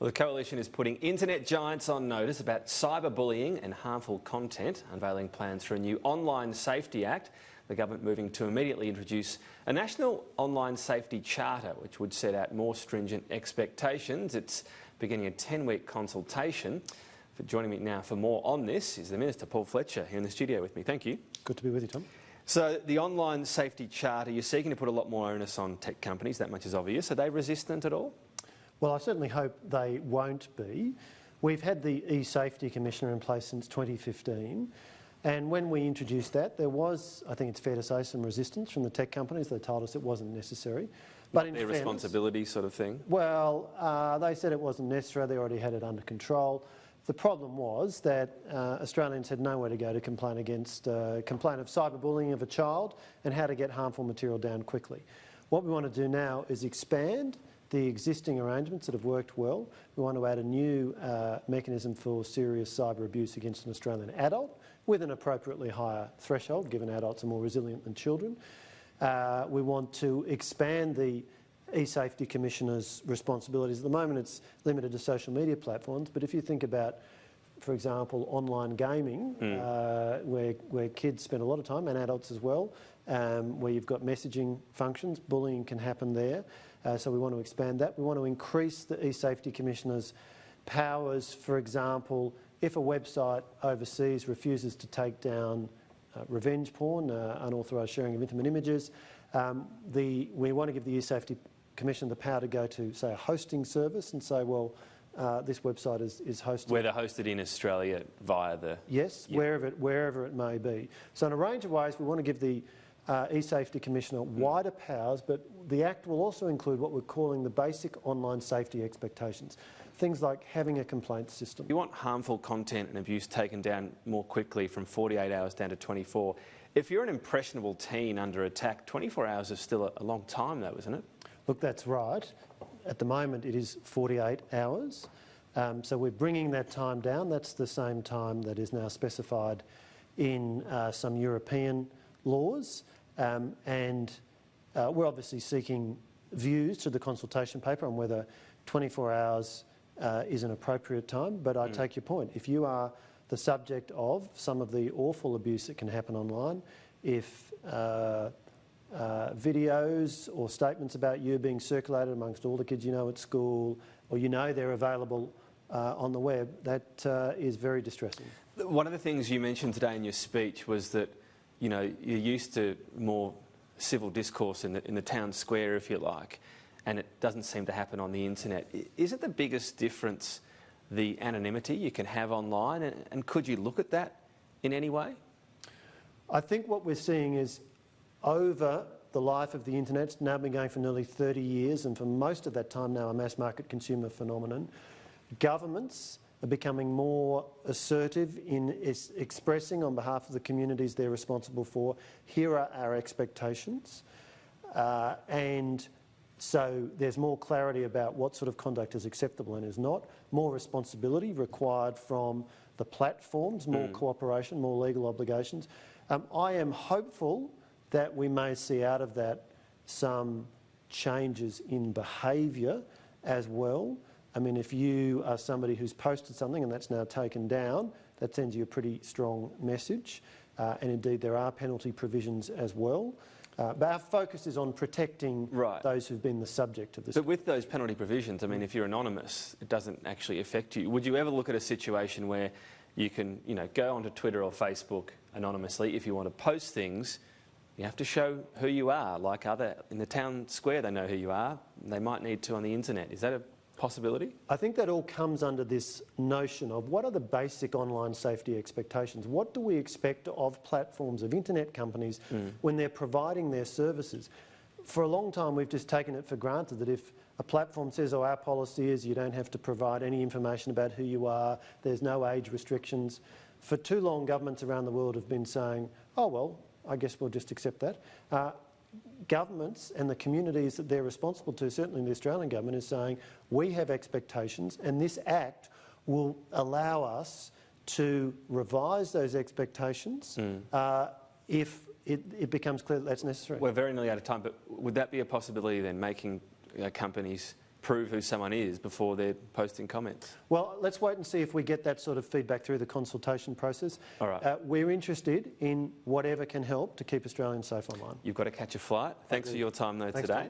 Well, the coalition is putting internet giants on notice about cyberbullying and harmful content, unveiling plans for a new Online Safety Act. The government moving to immediately introduce a national online safety charter, which would set out more stringent expectations. It's beginning a 10-week consultation. Joining me now for more on this is the Minister, Paul Fletcher, here in the studio with me. Thank you. Good to be with you, Tom. So the Online Safety Charter, you're seeking to put a lot more onus on tech companies, that much is obvious. Are they resistant at all? Well, I certainly hope they won't be. We've had the e-Safety Commissioner in place since 2015, and when we introduced that, there was, I think it's fair to say, some resistance from the tech companies. They told us it wasn't necessary. But in their responsibility sort of thing? Well, they said it wasn't necessary. They already had it under control. The problem was that Australians had nowhere to go to complain of cyberbullying of a child and how to get harmful material down quickly. What we want to do now is expand the existing arrangements that have worked well. We want to add a new mechanism for serious cyber abuse against an Australian adult with an appropriately higher threshold, given adults are more resilient than children. We want to expand the e-Safety Commissioner's responsibilities. At the moment it's limited to social media platforms, but if you think about, for example, online gaming, where kids spend a lot of time, and adults as well, where you've got messaging functions, bullying can happen there. So we want to expand that. We want to increase the e-Safety Commissioner's powers. For example, if a website overseas refuses to take down revenge porn, unauthorised sharing of intimate images, we want to give the e-Safety Commissioner the power to go to, say, a hosting service and say, well, this website is hosted... Where they're hosted in Australia via the... Yes, yep. wherever it may be. So in a range of ways, we want to give the e-Safety Commissioner wider powers, but the Act will also include what we're calling the basic online safety expectations. Things like having a complaint system. You want harmful content and abuse taken down more quickly from 48 hours down to 24. If you're an impressionable teen under attack, 24 hours is still a long time though, isn't it? Look, that's right. At the moment it is 48 hours. So we're bringing that time down. That's the same time that is now specified in some European laws. And we're obviously seeking views to the consultation paper on whether 24 hours is an appropriate time. But I take your point. If you are the subject of some of the awful abuse that can happen online, if videos or statements about you being circulated amongst all the kids you know at school, or you know they're available on the web, that is very distressing. One of the things you mentioned today in your speech was that, you know, you're used to more civil discourse in the town square, if you like, and it doesn't seem to happen on the internet. Is it the biggest difference the anonymity you can have online, and could you look at that in any way? I think what we're seeing is, over the life of the internet, it's now been going for nearly 30 years, and for most of that time now a mass market consumer phenomenon, governments are becoming more assertive in expressing on behalf of the communities they're responsible for, here are our expectations, and so there's more clarity about what sort of conduct is acceptable and is not, more responsibility required from the platforms, more cooperation, more legal obligations. I am hopeful that we may see out of that some changes in behaviour as well. I mean, if you are somebody who's posted something and that's now taken down, that sends you a pretty strong message. And indeed, there are penalty provisions as well. But our focus is on protecting those who've been the subject of this. But with those penalty provisions, I mean, if you're anonymous, it doesn't actually affect you. Would you ever look at a situation where you can, you know, go onto Twitter or Facebook anonymously? If you want to post things, you have to show who you are. Like in the town square, they know who you are. They might need to on the internet. Is that a possibility? I think that all comes under this notion of what are the basic online safety expectations? What do we expect of platforms, of internet companies, when they're providing their services? For a long time we've just taken it for granted that if a platform says, oh, our policy is you don't have to provide any information about who you are, there's no age restrictions. For too long governments around the world have been saying, oh well, I guess we'll just accept that. Governments and the communities that they're responsible to, certainly the Australian government, is saying we have expectations and this Act will allow us to revise those expectations if it becomes clear that that's necessary. We're very nearly out of time, but would that be a possibility then, making companies prove who someone is before they're posting comments? Well, let's wait and see if we get that sort of feedback through the consultation process. All right. We're interested in whatever can help to keep Australians safe online. You've got to catch a flight. Thanks for your time though today.